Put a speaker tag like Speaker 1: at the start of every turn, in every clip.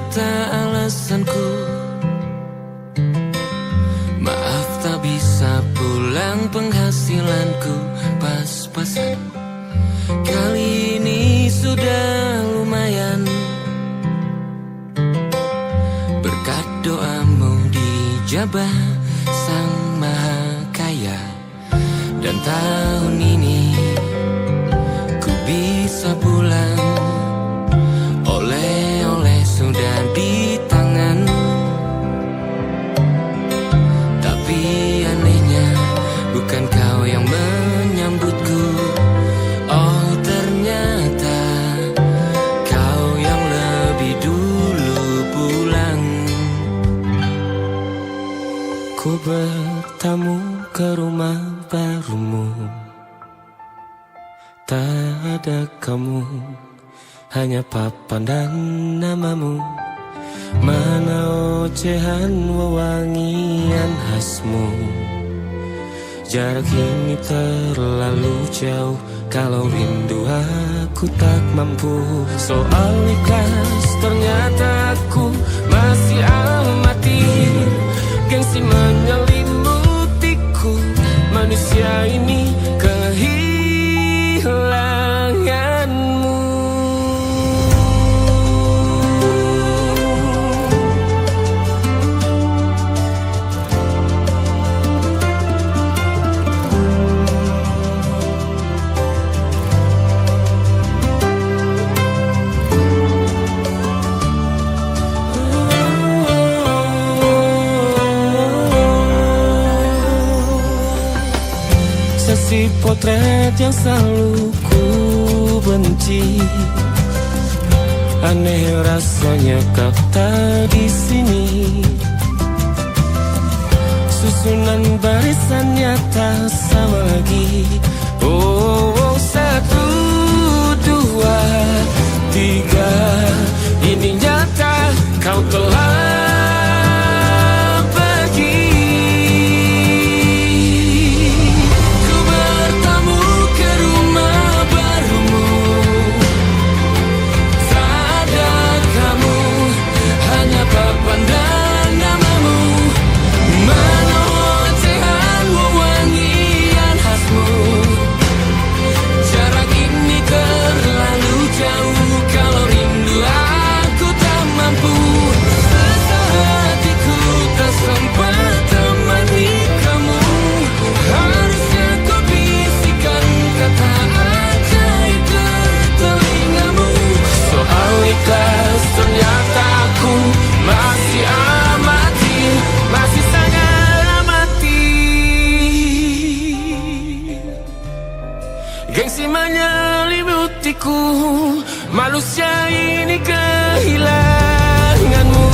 Speaker 1: ternyata alasanku. Maaf tak bisa pulang, penghasilanku pas-pasan. Kali ini sudah lumayan, berkat doamu dijabah Sang Maha Kaya. Dan tahun ini ku bisa pulang, oleh-oleh sudah di tangan. Tapi anehnya bukan kau yang menyambutku. Oh ternyata kau yang lebih dulu pulang. Ku bertamu ke rumah barumu, tak ada kamu, hanya papan dan namamu. Mana ocehan wewangian khasmu. Jarak ini terlalu jauh, kalau rindu aku tak mampu. Soal ikhlas ternyata aku masih amati. Gengsi menyelimutiku, manusia ini kehilanganmu. Si potret yang selalu ku benci, aneh rasanya kau tak di sini. Susunan barisannya tak sama lagi. Oh, oh, 1, 2, 3, ini nyata kau telah ternyata aku masih amati, masih sangat amati. Gengsi menyelimutiku, manusia ini kehilanganmu.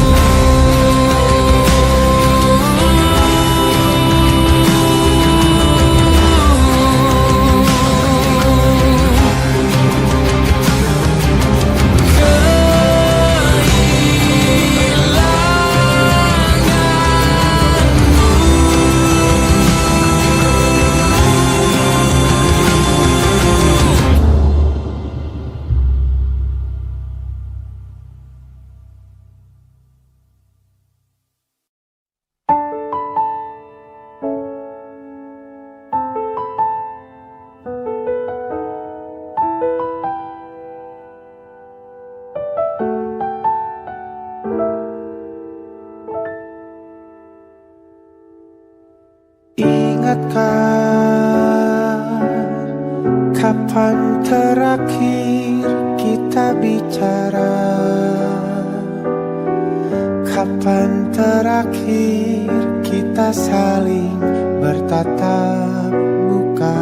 Speaker 2: Kapan terakhir kita bicara? Kapan terakhir kita saling bertatap muka,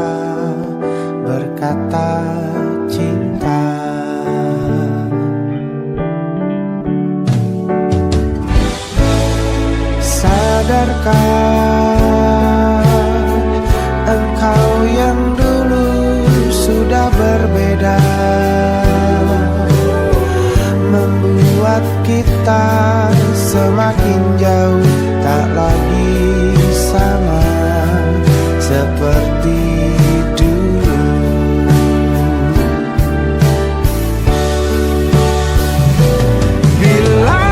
Speaker 2: berkata cinta? Sadarkah engkau yang dulu sudah berbeda, membuat kita semakin jauh, tak lagi sama seperti dulu. Bila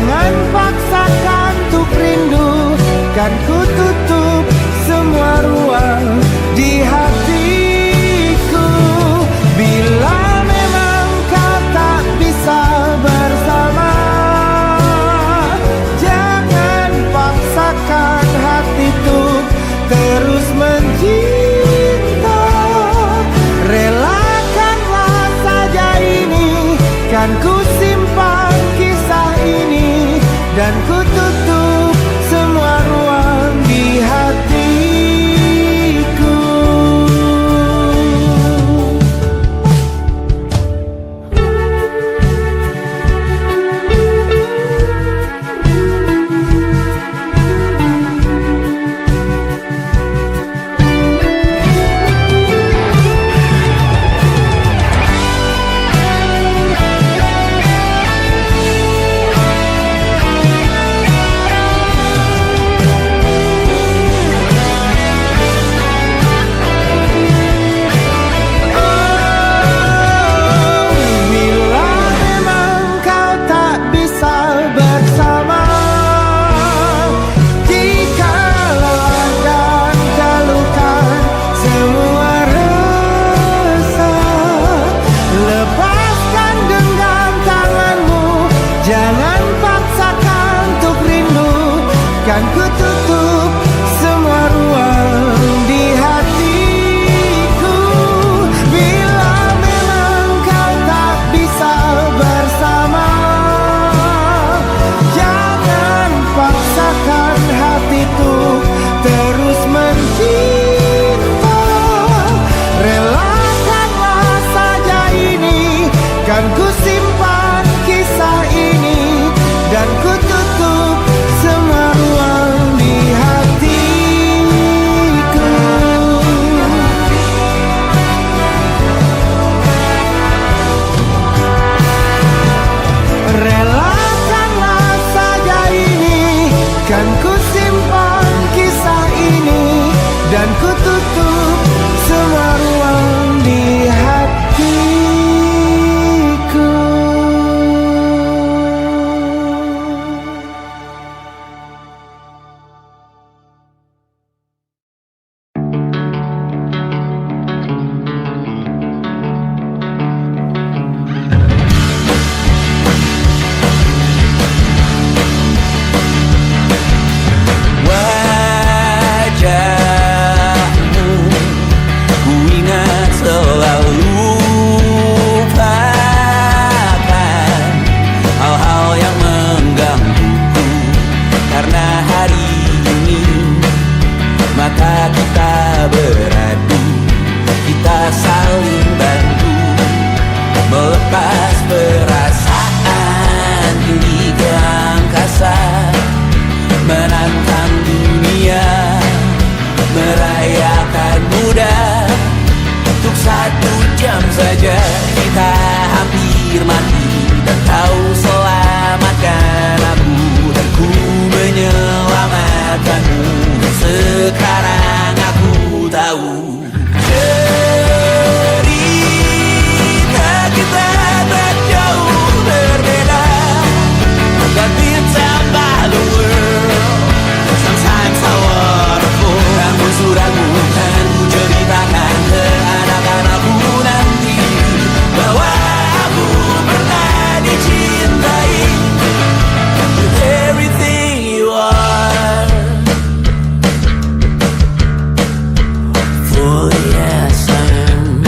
Speaker 2: Jangan paksakan untuk rindu, kan ku tutup semua ruang di hatiku. Bila memang kau tak bisa bersama, jangan paksakan hati untuk terus mencinta. Relakanlah saja ini, kan ku simpan kisah ini, dan ku tutup semua ruang di hatiku. Jangan paksakan untuk rindu, kan ku tutup semua ruang di hatiku. Bila memang kau tak bisa bersama, jangan paksakan hatiku terus mencinta. Relakanlah saja ini, kan ku simpan kisah ini, dan ku tutup semua ruang di hatiku. Relakanlah saja ini, kan ku simpan kisah ini, dan ku tutup semua ruang di hatiku.
Speaker 3: Sekarang aku tahu cerita kita tak jauh berbeda. But it's about the world. Sometimes how wonderful. Kamu suratmu kan ku ceritakan ke anak-anakku nanti bahwa aku pernah dicintai with everything you are. For yes I am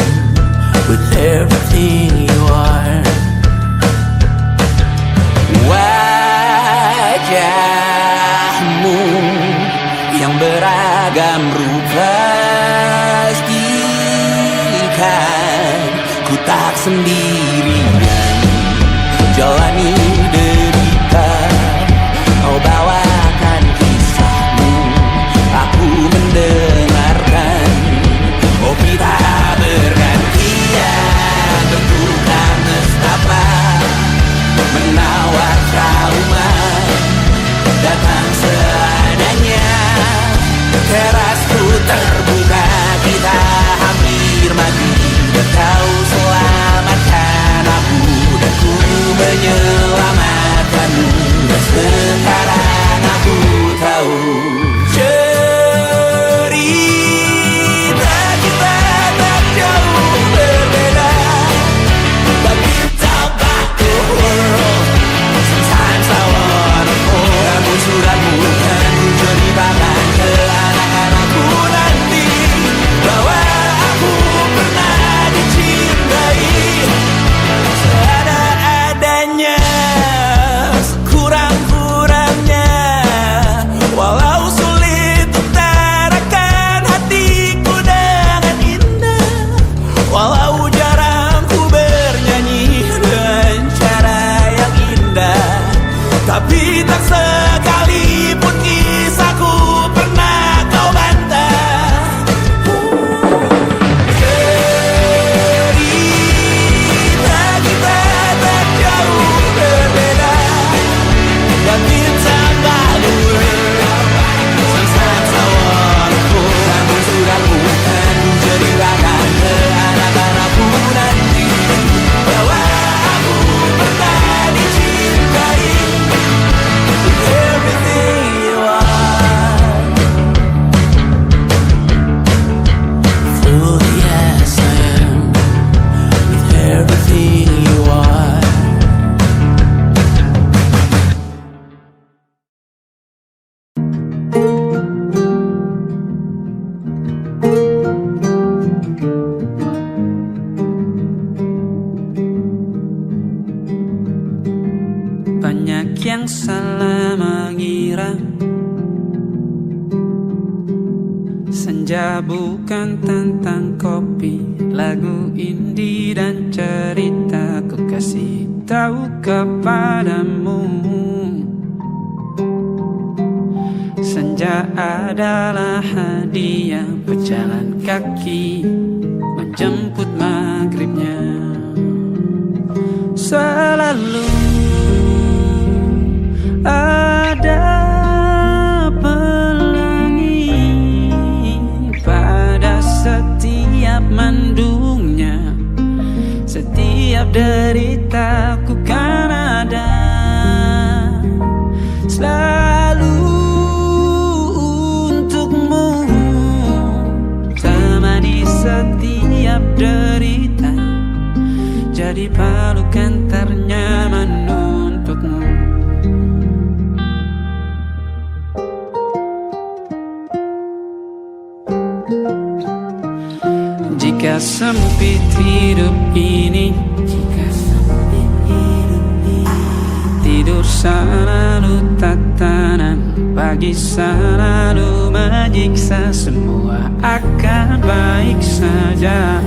Speaker 3: with everything you are. Wajahmu yang beragam rupa pastikan ku tak sendirian jalani derita. Kau bawakan kisahmu, aku mendengarkan. Oh kita bergantian bertukar nestapa, menawar trauma datang seadanya. Terasku terbuka, kita hampir mati, dan kau selamatkan aku, dan ku menyelamatkanmu.
Speaker 4: yang salah mengira senja bukan tentang kopi, lagu indie dan cerita ku kasih tahu kepadamu. Senja adalah hadiah berjalan kaki menjemput maghribnya. Selalu ada pelangi pada setiap mendungnya. Setiap deritaku kan ada selalu untukmu, temani setiap derita, jadi pelukan ternyaman untukmu. Jika sempit hidup ini, tidur selalu tatanan, pagi selalu menyiksa, semua akan baik saja.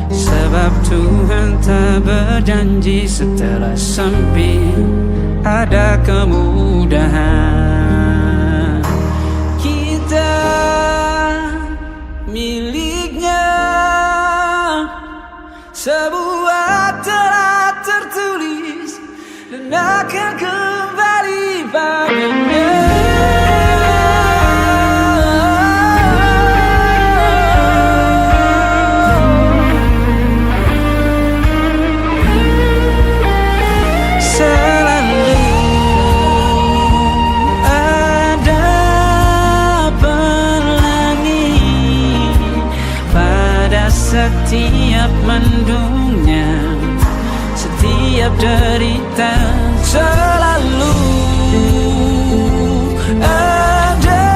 Speaker 4: Sebab Tuhan tak berjanji setelah sempit ada kemudahan. Kita miliknya, sebuah telah tertulis dan akan kembali padanya. Setiap mendungnya, setiap derita, selalu ada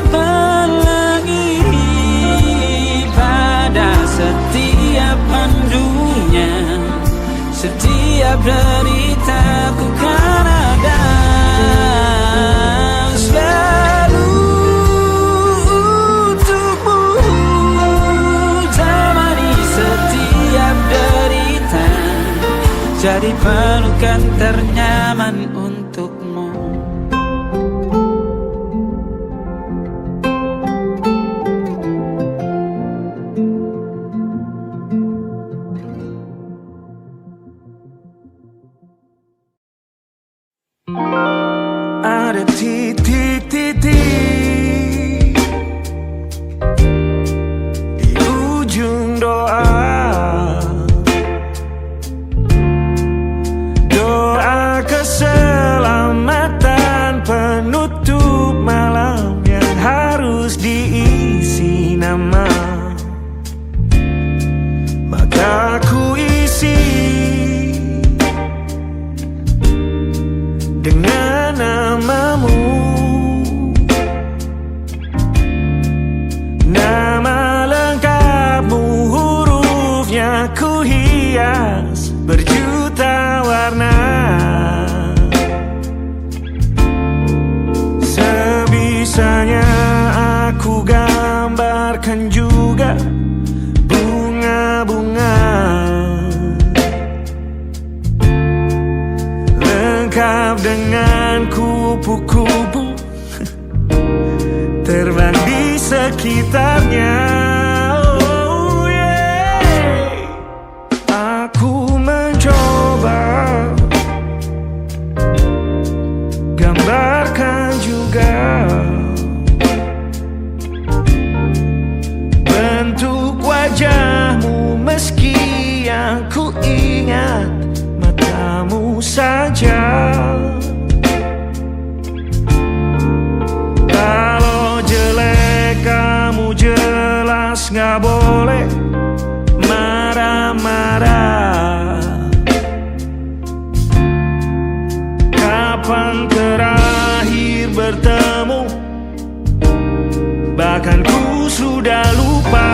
Speaker 4: pelangi pada setiap mendungnya. Setiap derita ku kan ada selalu jadi pelukan ternyaman untukmu.
Speaker 2: Ada titik-titik di ujung doa, keselamatan penutup malam yang harus diisi nama. Maka ku isi dengan namamu, nama lengkapmu, hurufnya ku hias berjuta warna. Sebisanya aku gambarkan juga bunga-bunga, lengkap dengan kupu-kupu terbang di sekitarnya. Oh yeah. Aku mencoba gambarkan juga bentuk wajahmu, meski yang ku ingat matamu saja. Kalau jelek kamu jelas gak boleh marah-marah. Kapan terakhir bertemu, bahkan ku sudah lupa.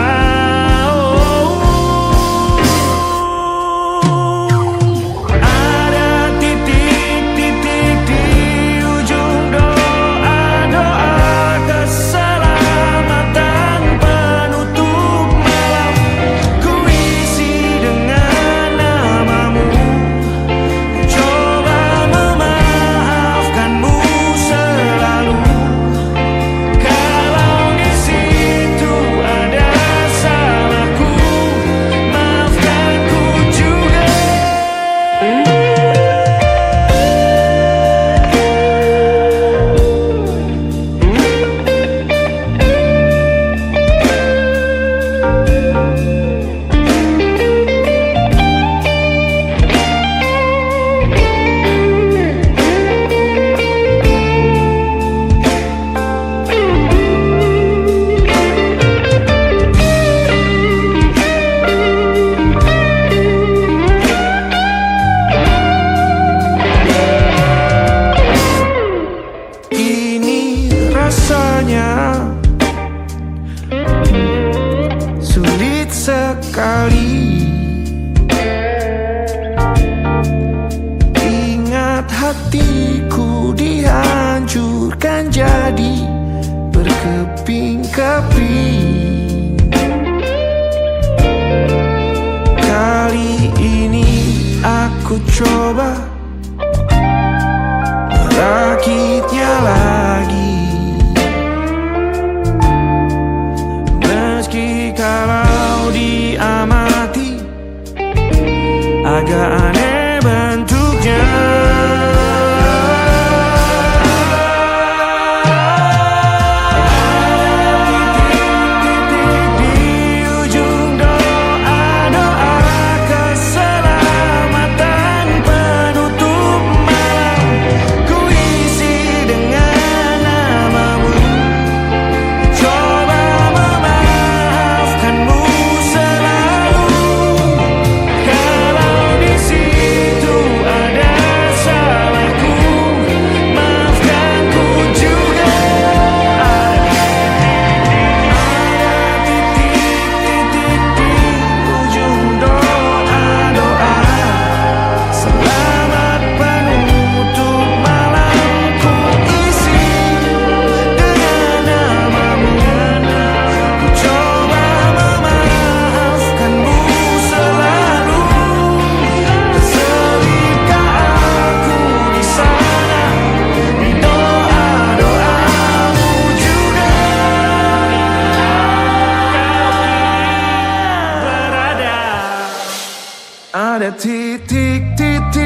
Speaker 2: ku coba merakitnya lagi. Meski kalau diamati agak aneh bentuknya. Ada titik-titik.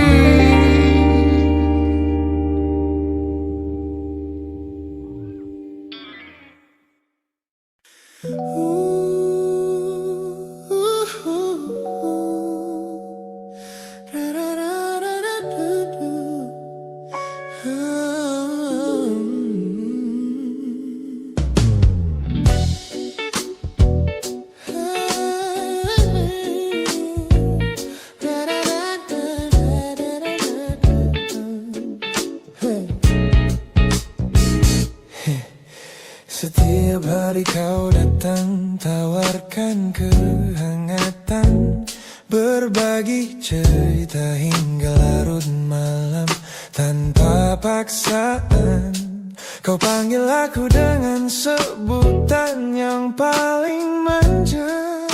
Speaker 2: Setiap hari kau datang, tawarkan kehangatan, berbagi cerita hingga larut malam tanpa paksaan. Kau panggil aku dengan sebutan yang paling manja,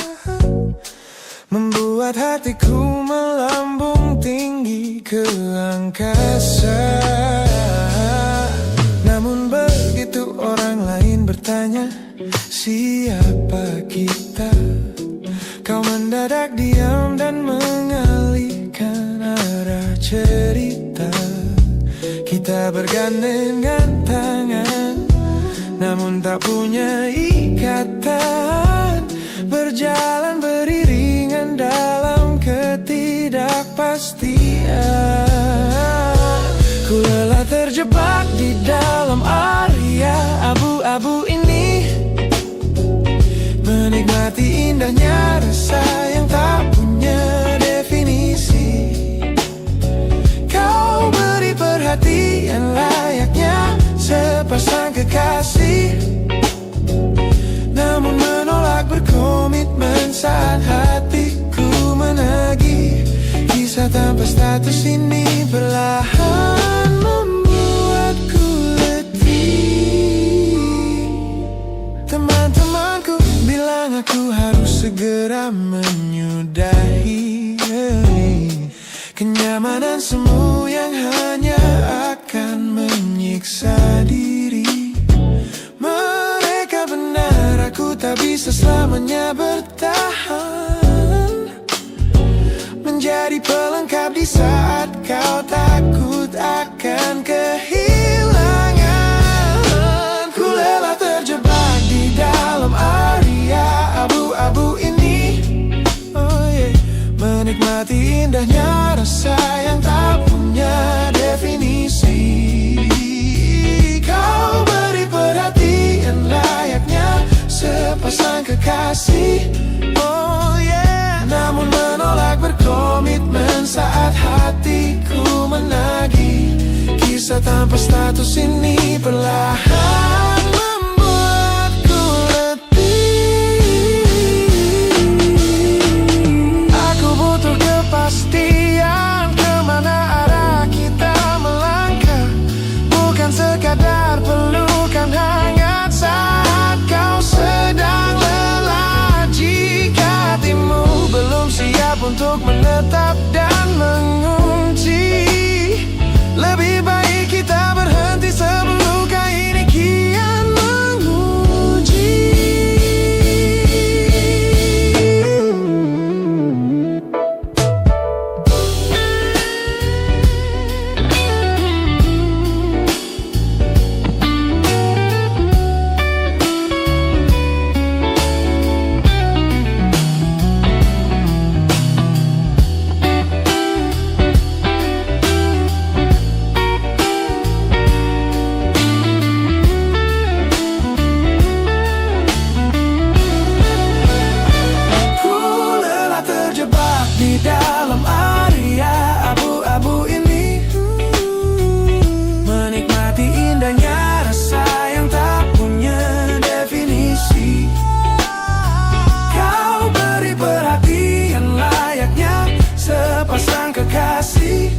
Speaker 2: membuat hatiku melambung tinggi ke angkasa. Namun begitu orang lain bertanya, siapa kita? Kau mendadak diam dan mengalihkan arah cerita. Kita bergandengan tangan, namun tak punya ikatan, berjalan beriringan dalam ketidakpastian. Ku lelah terjebak di dalam area abu-abu ini, menikmati indahnya rasa yang tak punya definisi. Kau beri perhatian layaknya sepasang kekasih, namun menolak berkomitmen saat hatiku menagih. Kisah tanpa status ini perlahan membuatku letih. Teman-temanku bilang aku harus segera menyudahi kenyamanan semu yang hanya akan menyiksa diri. Mereka benar, aku tak bisa selamanya bertahan, menjadi pelengkap di saat kau takut akan kehilangan. Ku lelah terjebak di dalam area abu-abu ini, menikmati indahnya rasa yang tak punya definisi. Kau beri perhatian layaknya sepasang kekasih, namun menolak berkomitmen saat hatiku menagih. Kisah tanpa status ini perlahan membuatku letih. Aku butuh kepastian kemana arah kita melangkah, bukan sekadar pelukan hangat saat kau sedang lelah. Jika hatimu belum siap untuk menetap dan mengulang, benci. Lebih baik kita berhenti sebelum luka ini kian menguji. Di dalam area abu-abu ini, menikmati indahnya rasa yang tak punya definisi. Kau beri perhatian layaknya sepasang kekasih.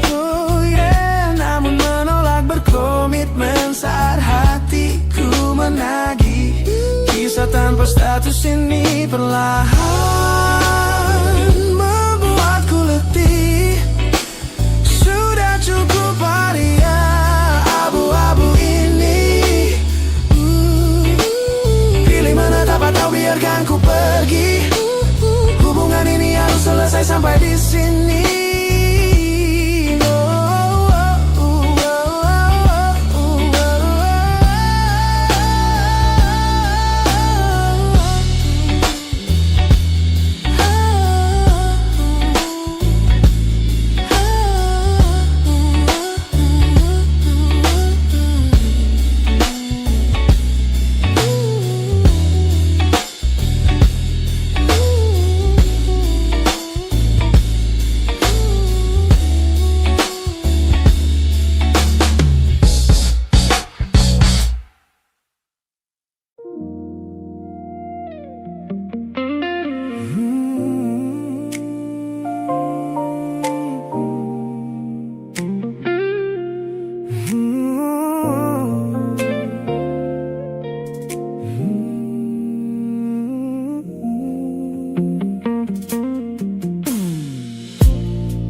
Speaker 2: Oh yeah, namun menolak berkomitmen saat hatiku menagih. Kisah tanpa status ini perlahan cukup area abu-abu ini. Pilih mana dapat tahu, biarkan ku pergi. Hubungan ini harus selesai sampai di sini.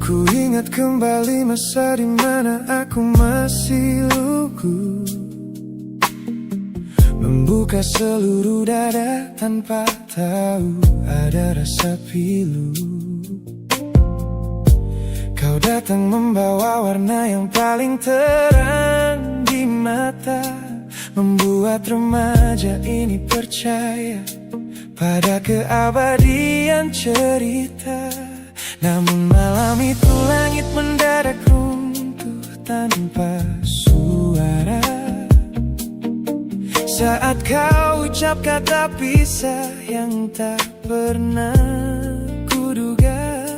Speaker 2: Ku ingat kembali masa dimana aku masih lugu, membuka seluruh dada tanpa tahu ada rasa pilu. Kau datang membawa warna yang paling terang di mata, membuat remaja ini percaya pada keabadian cerita. Namun malam itu langit mendadak runtuh tanpa suara saat kau ucap kata pisah yang tak pernah kuduga.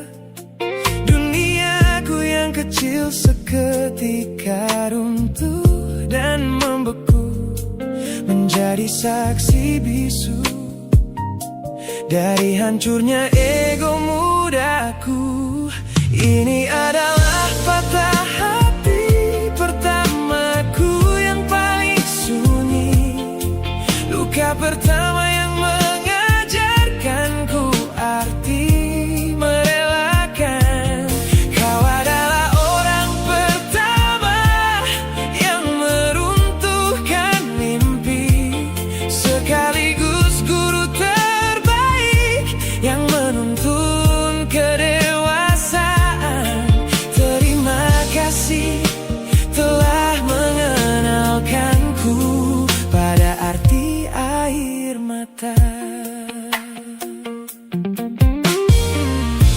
Speaker 2: Duniaku yang kecil seketika runtuh dan membeku, menjadi saksi bisu dari hancurnya ego mudaku. Ini adalah patah hati pertamaku yang paling sunyi, luka pertama yang mengajarkanku arti merelakan. Kau adalah orang pertama yang meruntuhkan mimpi, sekaligus guru terbaik yang menuntun kedewasaan. Terima kasih telah mengenalkanku pada arti air mata.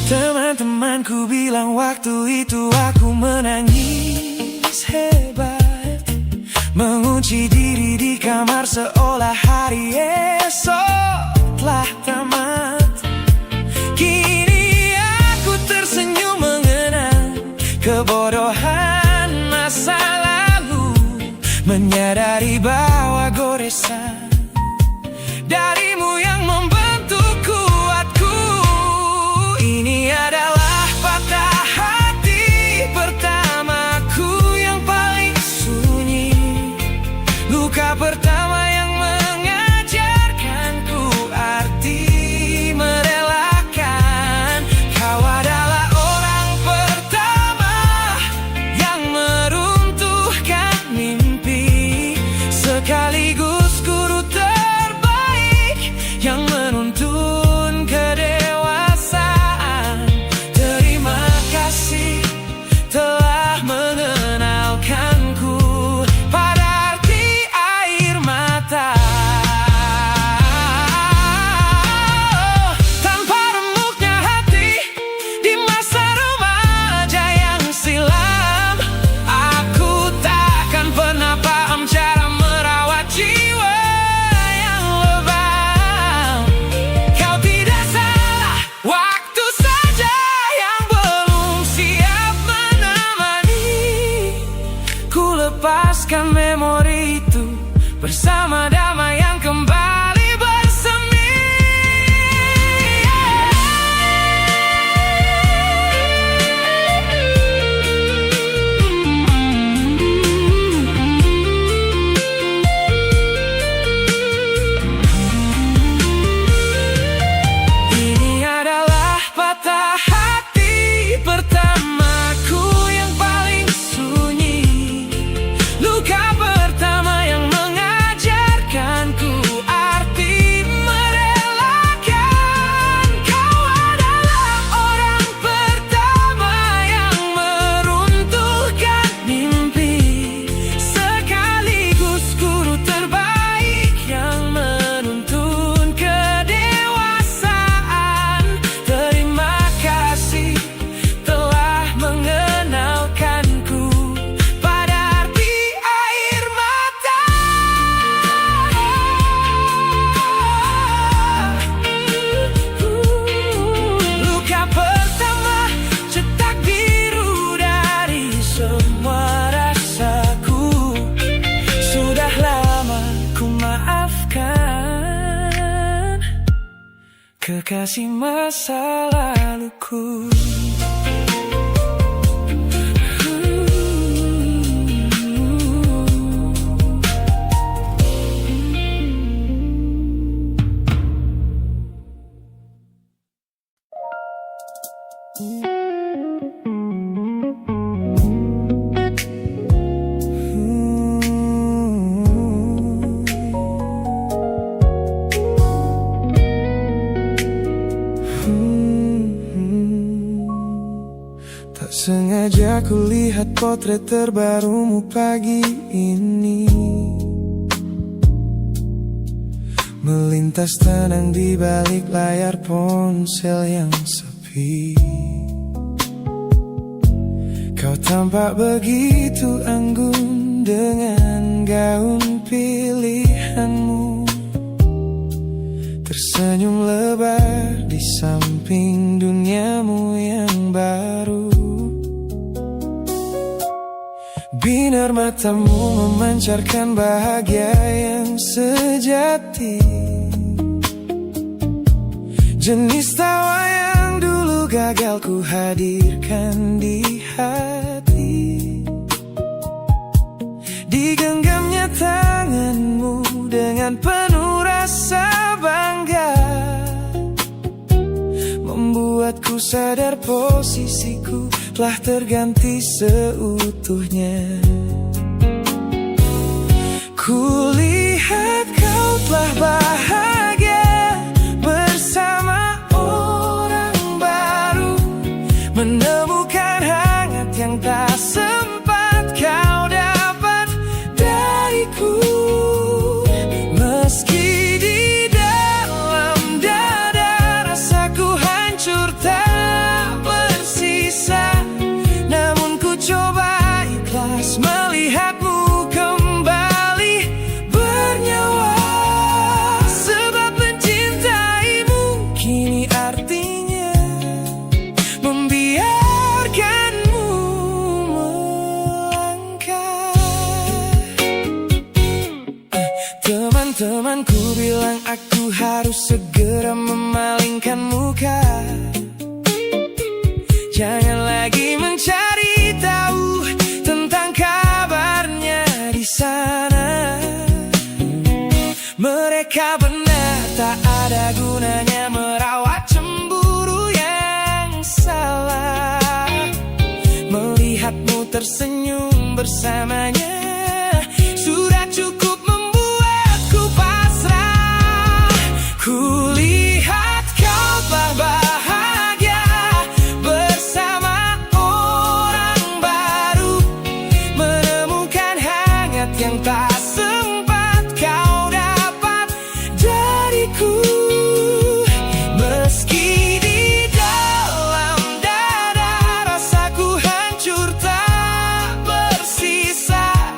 Speaker 2: Teman-temanku bilang waktu itu aku menangis hebat, mengunci diri di kamar seolah hari esok telah tamat. Kini aku tersenyum mengenang kebodohan masa lalu, menyadari bahwa goresan darimu yang membentuk kuatku. Ini adalah patah hati pertamaku yang paling sunyi, luka pertama yang mengajarkanku arti merelakan. Kau adalah orang pertama
Speaker 4: bersama damai yang kembali bersemi. Ini adalah patah hati pertamaku yang paling sunyi, luka pertama yang mengajarkanku arti merelakan. Kau adalah orang pertama yang meruntuhkan mimpi, sekaligus guru terbaik yang menuntun kedewasaan. Terima kasih telah mengenalkanku pada arti air mata. Luka pertama cetak biru dari semua rasaku. Sudah lama ku maafkan kekasih masa laluku.
Speaker 2: Tak sengaja kulihat potret terbarumu pagi ini, melintas tenang di balik layar ponsel yang sepi. Kau tampak begitu anggun dengan gaun pilihanmu, tersenyum lebar di samping duniamu yang baru. Binar matamu memancarkan bahagia yang sejati, jenis tawa yang dulu gagal ku hadirkan di hati. Digenggamnya tanganmu dengan penuh rasa bangga, membuatku sadar posisiku telah terganti seutuhnya. Kulihat kau telah bahagia bersama orang baru, menemukan hangat yang tak sempat kau dapat dariku. Meski di dalam dada rasaku hancur tak bersisa, namun ku coba ikhlas melihatmu kembali bernyawa. Sebab mencintaimu kini artinya membiarkanmu melangkah. Teman-temanku bilang aku harus segera memalingkan muka, jangan lagi mencari tahu tentang kabarnya di sana. Mereka benar, tak ada gunanya merawat cemburu yang salah. Melihatmu tersenyum bersamanya sudah cukup membuatku pasrah. Kulihat kau telah bahagia bersama orang baru, menemukan hangat yang tak sempat kau dapat dariku. Meski di dalam dada rasaku hancur tak bersisa,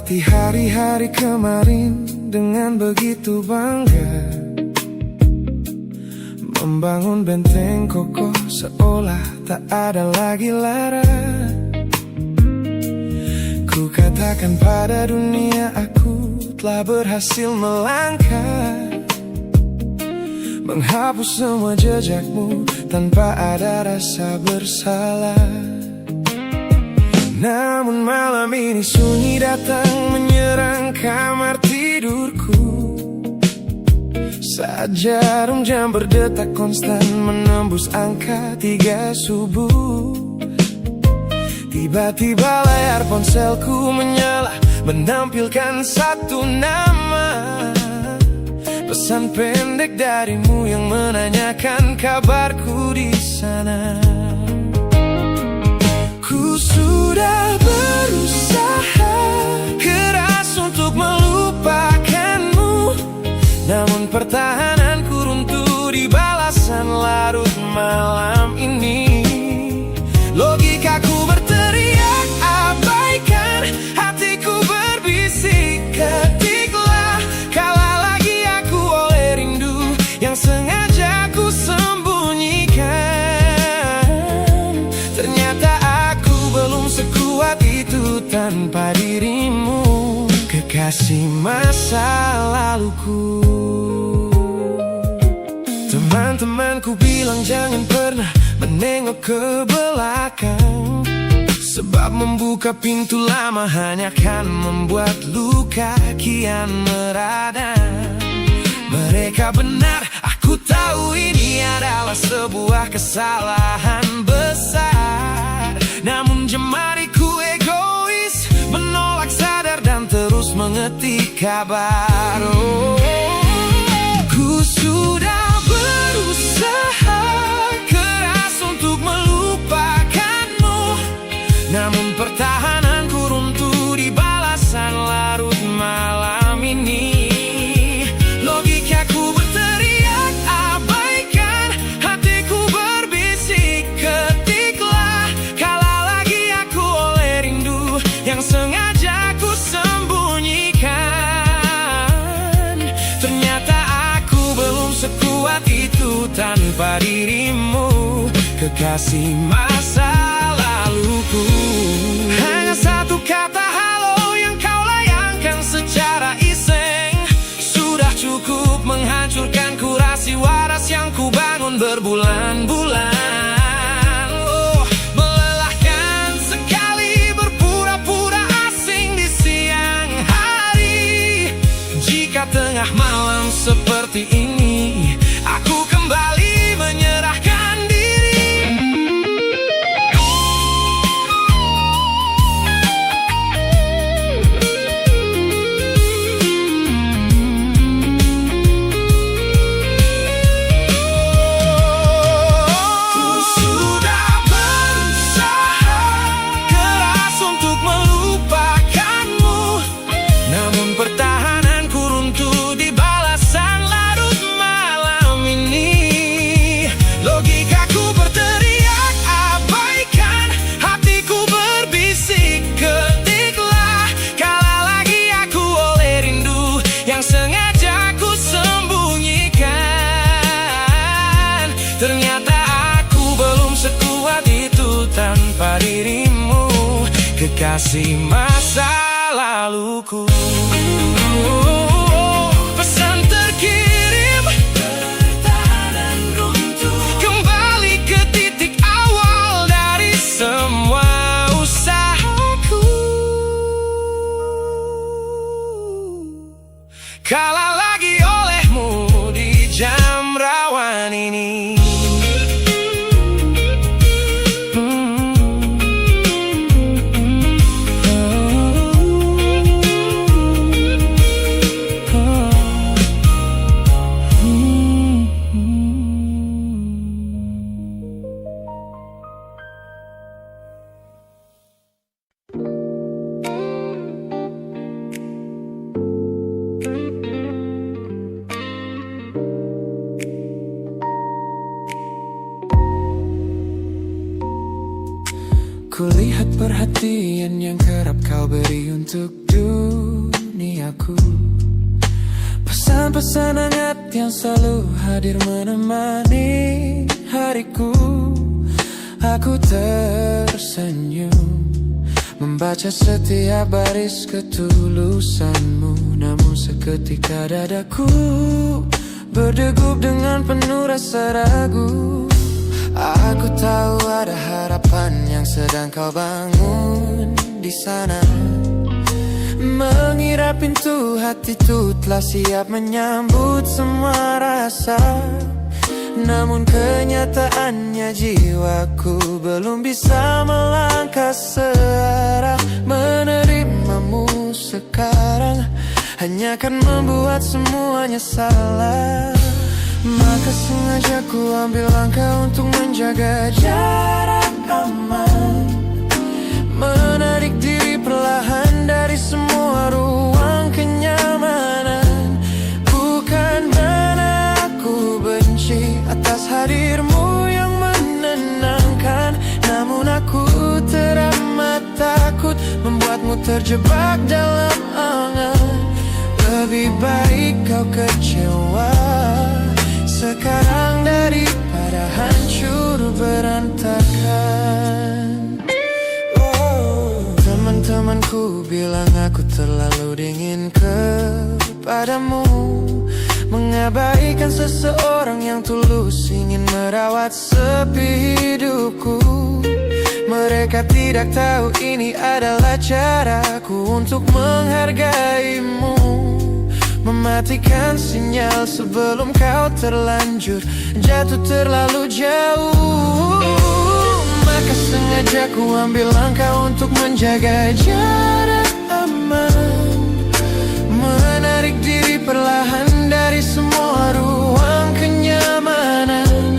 Speaker 2: Melewati hari-hari kemarin dengan begitu bangga, membangun benteng kokoh seolah tak ada lagi lara. Ku katakan pada dunia aku telah berhasil melangkah, menghapus semua jejakmu tanpa ada rasa bersalah. Namun malam ini sunyi datang menyerang kamar tidurku. Saat jarum jam berdetak konstan menembus angka 3 subuh, tiba-tiba layar ponselku menyala menampilkan satu nama. Pesan pendek darimu yang menanyakan kabarku di sana. Ku sudah berusaha keras untuk melupakanmu, namun pertahananku runtuh di balasan larut malam ini. Logikaku berteriak abaikan, hatiku berbisik ketiklah. Kalah lagi aku oleh rindu yang sengaja ku sembunyikan. Ternyata aku belum sekuat itu tanpa dirimu, kekasih masa laluku. Teman-temanku bilang jangan pernah menengok ke belakang, sebab membuka pintu lama hanya akan membuat luka kian meradang. Mereka benar, aku tahu ini adalah sebuah kesalahan besar. Namun jemariku egois, menolak sadar dan terus mengetik kabar. Ku sudah berusaha keras untuk melupakanmu, namun pertahananku runtuh di balasan larut malam ini. Logikaku berteriak abaikan, hatiku berbisik ketiklah. Kalah lagi aku oleh rindu yang sengaja ku sembunyikan. Ternyata aku belum sekuat itu tanpa dirimu, kekasih masa laluku. Hanya satu kata halo yang kau layangkan secara iseng sudah cukup menghancurkan kurasi waras yang ku bangun berbulan-bulan. Melelahkan sekali berpura-pura asing di siang hari. Jika tengah malam seperti ini aku kembali menyerahkan diri. Ku sudah berusaha keras untuk melupakanmu, namun pertahananku runtuh di balasan larut malam ini. Logikaku berteriak abaikan, hatiku berbisik ketiklah. Kalah lagi aku oleh rindu yang sengaja ku sembunyikan. Ternyata aku belum sekuat itu tanpa dirimu, kekasih masa laluku. Pesan terkirim, pertahanan runtuh, kembali ke titik awal dari semua usahaku. Kalah lagi olehmu di jam rawan ini. Kulihat perhatian yang kerap kau beri untuk dulu.
Speaker 1: duniaku. Pesan-pesan hangat yang selalu hadir menemani hariku. Aku tersenyum membaca setiap baris ketulusanmu. Namun seketika dadaku berdegup dengan penuh rasa ragu. Aku tahu ada harapan yang sedang kau bangun di sana. Mengira pintu hatiku telah siap menyambut semua rasa. Namun kenyataannya jiwaku belum bisa melangkah searah. Menerimamu sekarang hanya akan membuat semuanya salah. Maka sengaja ku ambil langkah untuk menjaga jarak aman. Menarik diri perlahan dari semua ruang kenyamanan. Bukan karena aku benci atas hadirmu yang menenangkan, namun aku teramat takut membuatmu terjebak dalam angan. Lebih baik kau kecewa sekarang daripada hancur berantakan. Teman-temanku bilang aku terlalu dingin kepadamu, mengabaikan seseorang yang tulus ingin merawat sepi hidupku. Mereka tidak tahu ini adalah caraku untuk menghargaimu. Mematikan sinyal sebelum kau terlanjur jatuh terlalu jauh. Maka sengaja ku ambil langkah untuk menjaga jarak aman. Menarik diri perlahan dari semua ruang kenyamanan.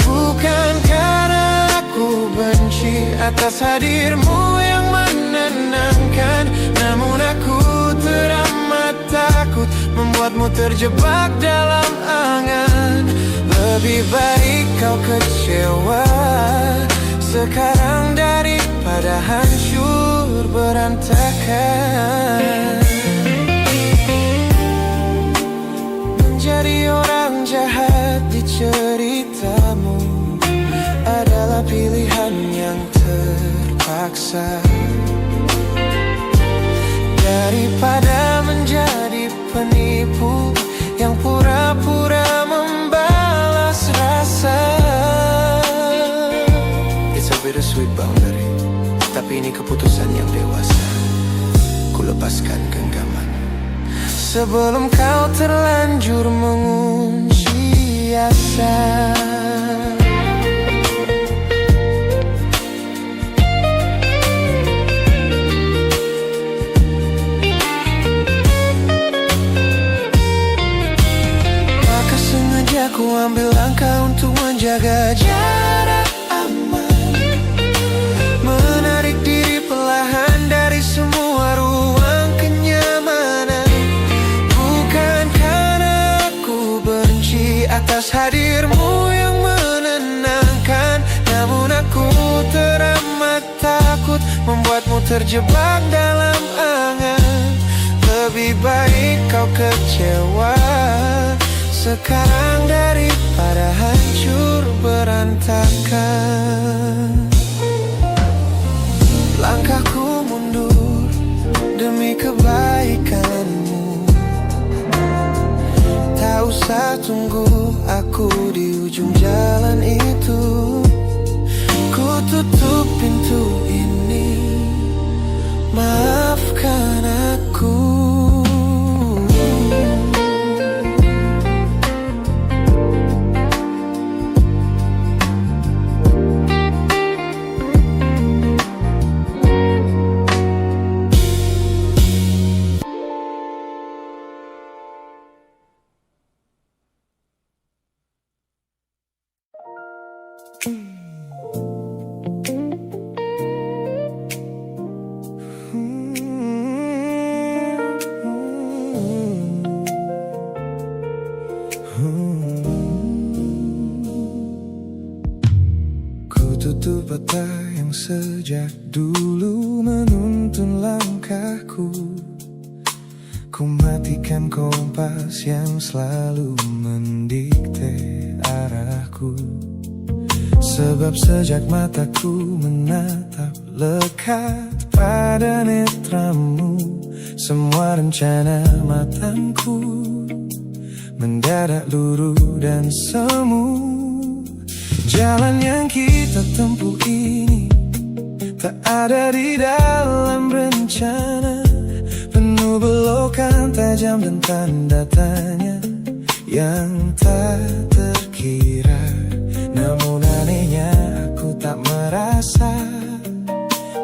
Speaker 1: Bukan karena aku benci atas hadirmu yang menenangkan, namun aku teramat takut membuatmu terjebak dalam angan. Lebih baik kau kecewa sekarang daripada hancur berantakan. Menjadi orang jahat di ceritamu adalah pilihan yang terpaksa, daripada menjadi penipu yang pura-pura membalas rasa. It's a bittersweet boundary, tapi ini keputusan yang dewasa. Ku lepaskan genggaman sebelum kau terlanjur mengunci asa. Ku ambil langkah untuk menjaga jarak aman. Menarik diri perlahan dari semua ruang kenyamanan. Bukan karena aku benci atas hadirmu yang menenangkan, namun aku teramat takut membuatmu terjebak dalam angan. Lebih baik kau kecewa sekarang daripada hancur berantakan. Langkahku mundur demi kebaikanmu. Tak usah tunggu aku di ujung jalan itu. Ku tutup pintu ini, maafkan aku.
Speaker 2: Tutup mata yang sejak dulu menuntun langkahku. Ku
Speaker 1: bagaikan kompas yang selalu mendikte arahku. Sebab sejak mataku menatap lekat pada netramu, semua rencana matangku mendadak luruh dan semu. Jalan yang kita tempuh ini tak ada di dalam rencana, penuh belokan tajam dan tanda tanya yang tak terkira. Namun anehnya aku tak merasa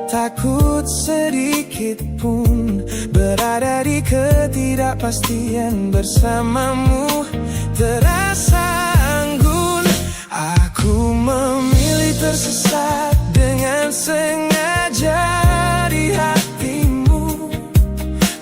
Speaker 1: takut sedikit pun berada di ketidakpastian bersamamu. Terasa anggun, aku memilih tersesat dengan sengaja di hatimu,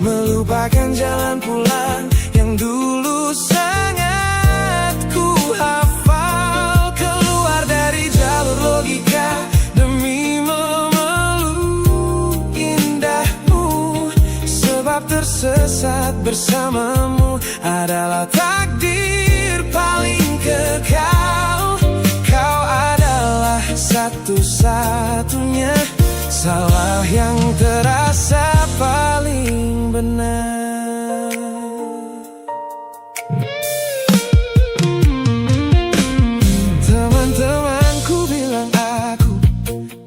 Speaker 1: melupakan jalan pulang yang dulu sangat ku hafal. Keluar dari jalur logika demi memeluk indahmu, sebab tersesat bersamamu adalah takdir paling kekal. Kau adalah satu-satunya salah yang terasa paling benar. Teman-temanku bilang aku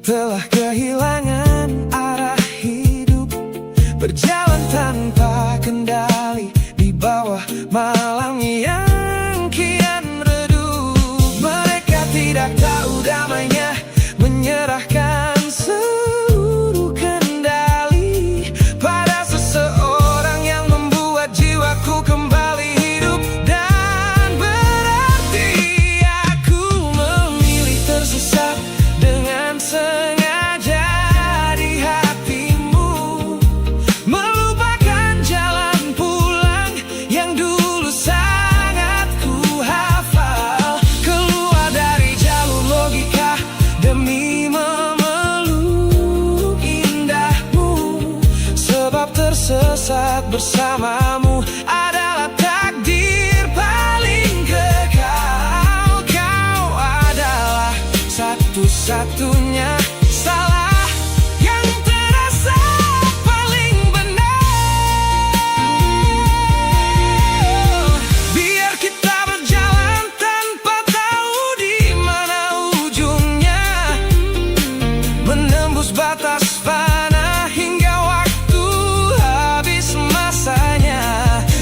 Speaker 1: telah kehilangan arah hidup, berjalan tanpa kendali di bawah malam yang kian redup. Mereka tidak tahu damainya menyerahkan seluruh kendali pada seseorang yang membuat jiwaku kembali hidup dan berarti. Aku memilih tersesat dengan sengaja di hatimu, melupakan jalan pulang yang dulu sangat ku hafal. Keluar dari jalur logika demi memeluk indahmu, sebab tersesat bersamamu adalah takdir paling kekal. Kau adalah satu-satunya salah yang terasa paling benar. Biar kita berjalan tanpa tahu di mana ujungnya, menembus batas fana hingga waktu habis masanya.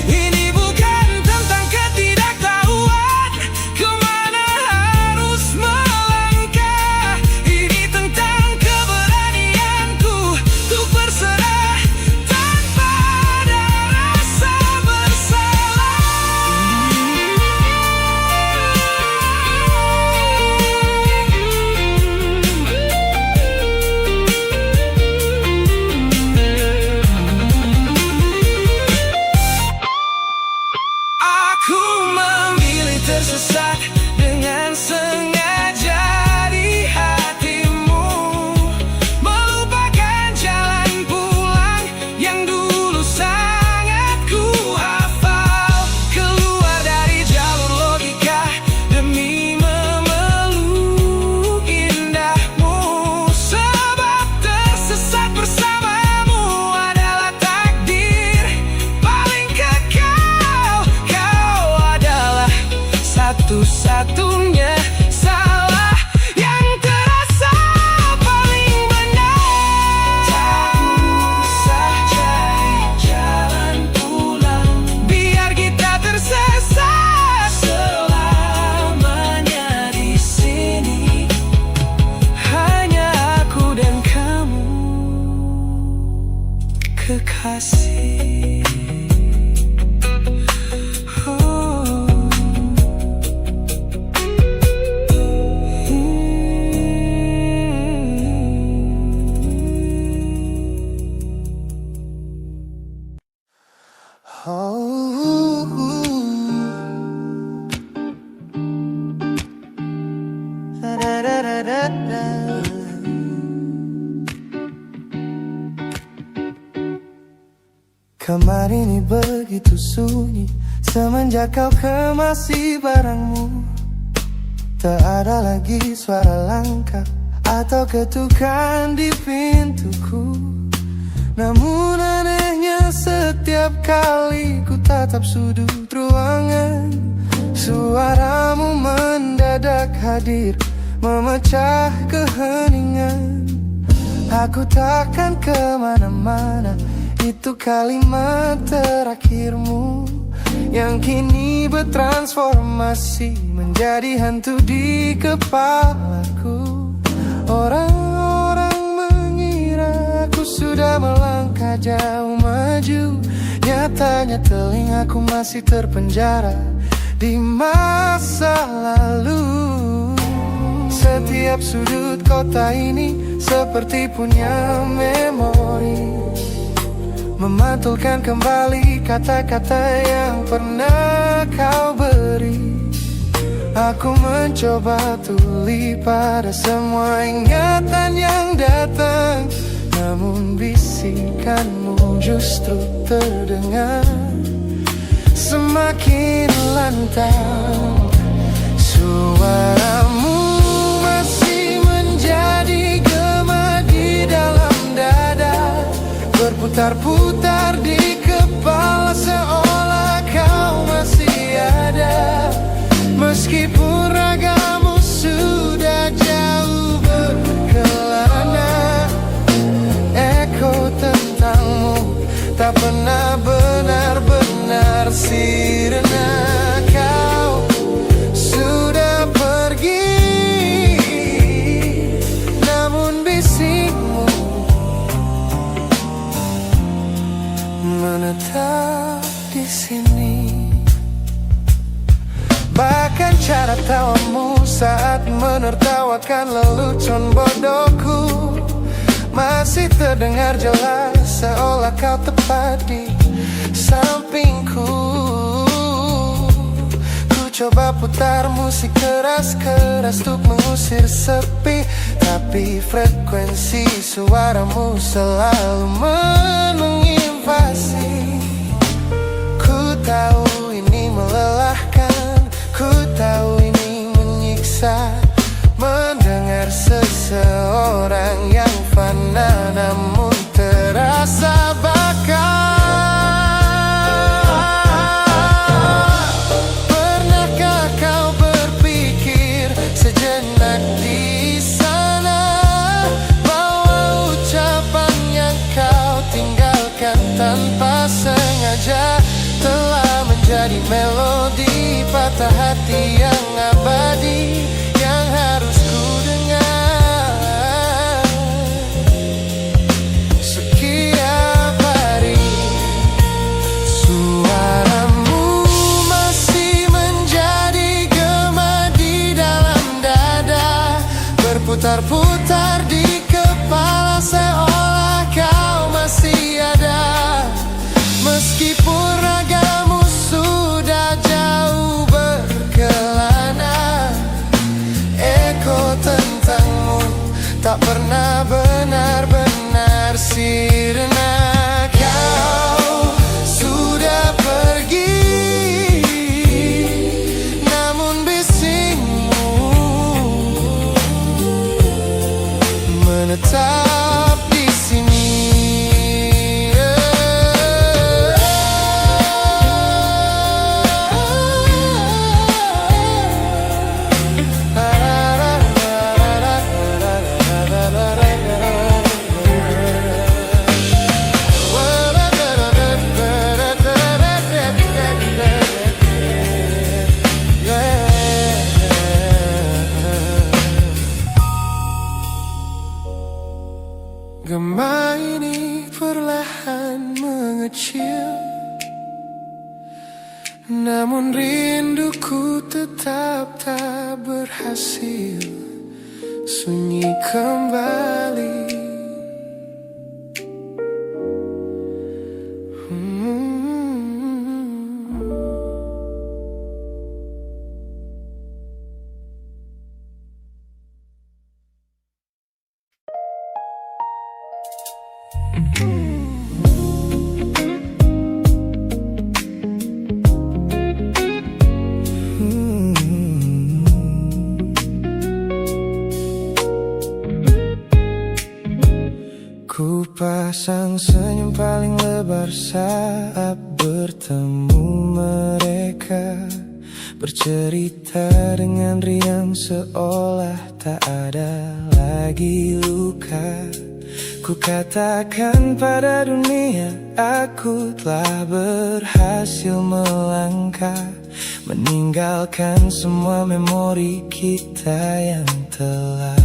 Speaker 1: Ini bukan tentang ketidaktahuan kemana harus melangkah, ini tentang keberanianku untuk berserah tanpa ada rasa bersalah. Aku memilih tersesat dengan sengaja di hatimu, melupakan jalan pulang yang dulu sangat ku hafal. Keluar dari jalur logika demi memeluk indahmu, sebab tersesat bersamamu adalah takdir paling kekal. Kau adalah satu-satunya
Speaker 2: Kamar ini begitu sunyi semenjak kau kemasi barangmu. Tak ada lagi suara langkah atau ketukan di pintuku. Namun anehnya setiap kali ku tatap sudut ruangan, suaramu mendadak hadir memecah keheningan. Aku takkan kemana-mana, itu kalimat terakhirmu yang kini bertransformasi menjadi hantu di kepalaku. Orang-orang mengira aku sudah melangkah jauh maju, nyatanya telingaku masih terpenjara di masa lalu. Setiap sudut kota ini seperti punya memori, memantulkan kembali kata-kata yang pernah kau beri. Aku mencoba tuli pada semua ingatan yang datang, namun bisikanmu justru terdengar semakin lantang. Suaramu masih menjadi gema di dalam dada, berputar-putar di kepala seolah kau masih ada. Meskipun ragamu sudah jauh berkelana, eko tentangmu tak pernah benar-benar sirna. Kau sudah pergi, namun bisikmu menetap di sini. Bahkan cara tawamu saat menertawakan lelucon bodohku masih terdengar jelas, seolah kau tepat di sampingku. Ku coba putar musik keras-keras untuk mengusir sepi, tapi frekuensi suaramu selalu menginvasi. Ku tahu ini melelahkan, ku tahu ini menyiksa, mendengar seseorang yang fana namun terasa bakal. Pernahkah kau berpikir sejenak di sana bahwa ucapan yang kau tinggalkan tanpa sengaja telah menjadi melodi patah hati yang abadi yang harus ku dengar setiap hari. Suaramu masih menjadi gema di dalam dada, berputar-putar di kepala seolah kau masih ada. Meskipun ragamu sudah jauh berkelana, eko tentangmu tak pernah benar-benar sirna. Kau sudah pergi, namun bisikmu menetap di sini. Gema ini perlahan mengecil, namun rinduku tetap tak berhasil sunyi kembali. Sepasang senyum paling lebar saat bertemu mereka, bercerita dengan riang seolah tak ada lagi luka. Ku katakan pada dunia aku telah berhasil melangkah, meninggalkan semua memori kita yang telah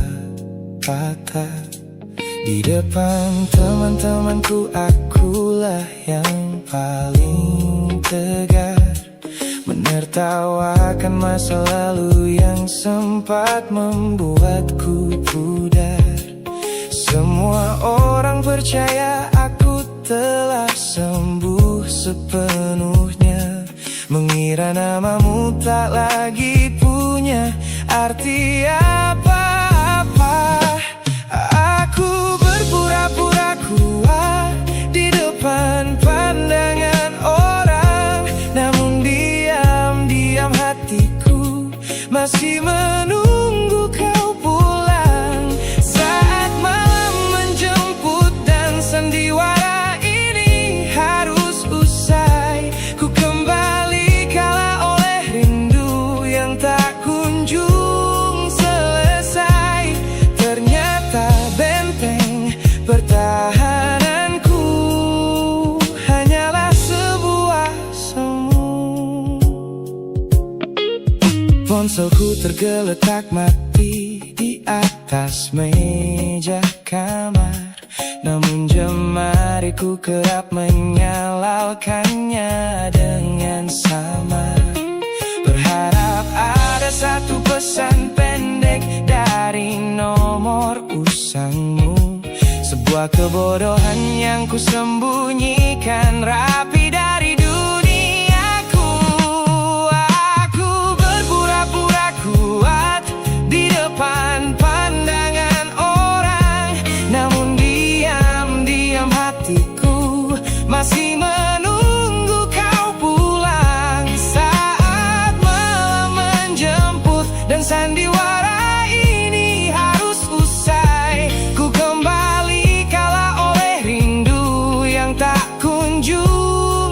Speaker 2: patah. Di depan teman-temanku akulah yang paling tegar, menertawakan masa lalu yang sempat membuatku pudar. Semua orang percaya aku telah sembuh sepenuhnya, mengira namamu tak lagi punya arti apa-apa. Aku berpura-pura kuat di depan pandangan orang, namun diam-diam hatiku masih menunggu kau pulang. Saat malam menjemput dan sandiwara ini harus usai, ku kembali kalah oleh rindu yang tak kunjung selesai. Ternyata benteng pertahananku hanyalah sebuah semu. Ponselku tergeletak mati di atas meja kamar, namun jemariku kerap menyalakannya dengan samar. Berharap ada satu pesan pendek dari nomor usangmu, sebuah kebodohan yang ku sembunyikan rapi dari duniaku. Aku berpura-pura kuat di depan pandangan orang, namun diam-diam hatiku masih menunggu kau pulang. Saat malam menjemput dan sandiwara ini harus usai, ku kembali kalah oleh rindu yang tak kunjung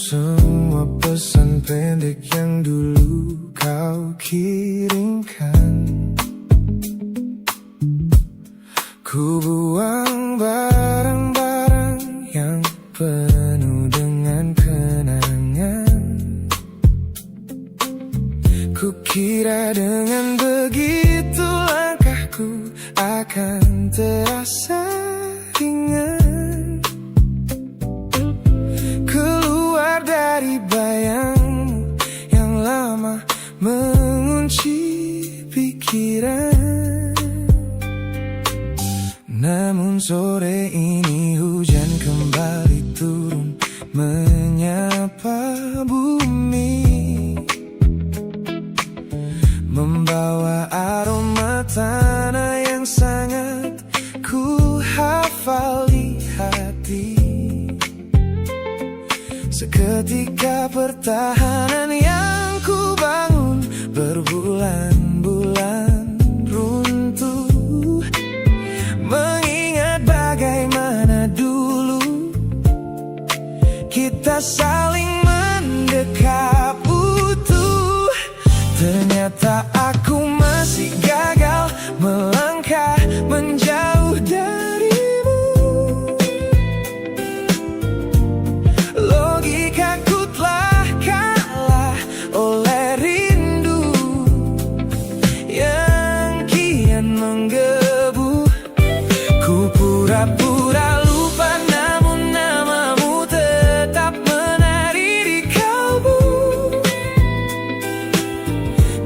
Speaker 2: semua pesan pendek yang dulu kau kirimkan. Ku buang barang-barang yang penuh dengan kenangan. Ku kira dengan begitu langkahku akan terasa ringan. Keluar dari bayangmu yang lama mengunci pikiran. Namun sore ini hujan kembali turun menyapa bumi, membawa aroma tanah yang sangat ku hafal di hati. Seketika pertahanan yang ku bangun berbulan-bulan runtuh. Mengingat bagaimana dulu kita saling mendekap utuh. Ternyata aku masih gagal melangkah menjauh darimu. Logikaku telah kalah oleh rindu yang kian menggebu. Ku pura-pura lupa namun namamu tetap menari di kalbu.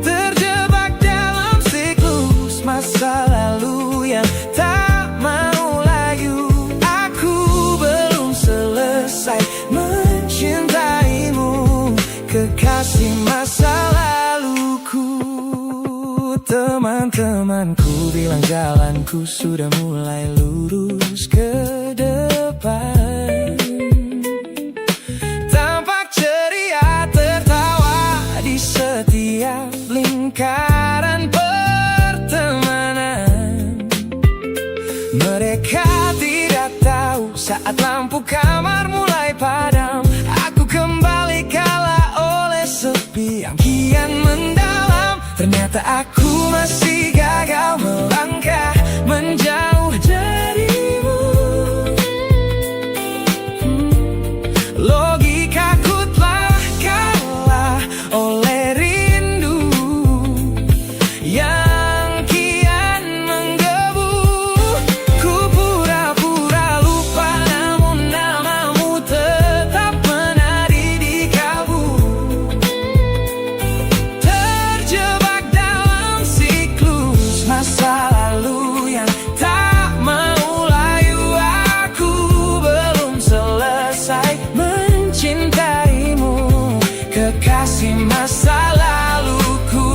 Speaker 2: Terjebak dalam siklus masa lalu yang tak mau layu. Aku belum selesai mencintaimu, kekasih masa laluku. Teman-temanku bilang jalanku sudah mulai lurus ke depan. Tampak ceria tertawa di setiap lingkaran pertemanan. Mereka tidak tahu saat lampu kamar mulai padam, aku kembali kalah oleh sepi yang kian mendalam. Ternyata aku masih gagal melangkah menjauh darimu. Logikaku telah kalah oleh rindu yang kian menggebu. Ku pura-pura lupa namun namamu tetap menari di kalbu. Terjebak dalam siklus masa lalu yang tak mau layu. Aku belum selesai mencintaimu, kekasih masa laluku.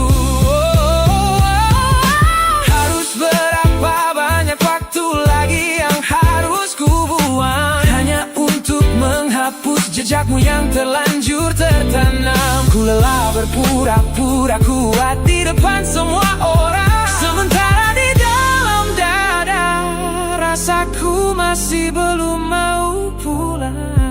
Speaker 2: Harus berapa banyak waktu lagi yang harus ku buang hanya untuk menghapus jejakmu yang terlanjur tertanam. Ku lelah berpura-pura kuat di depan semua orang, sementara di dalam dada rasaku masih belum mau pulang.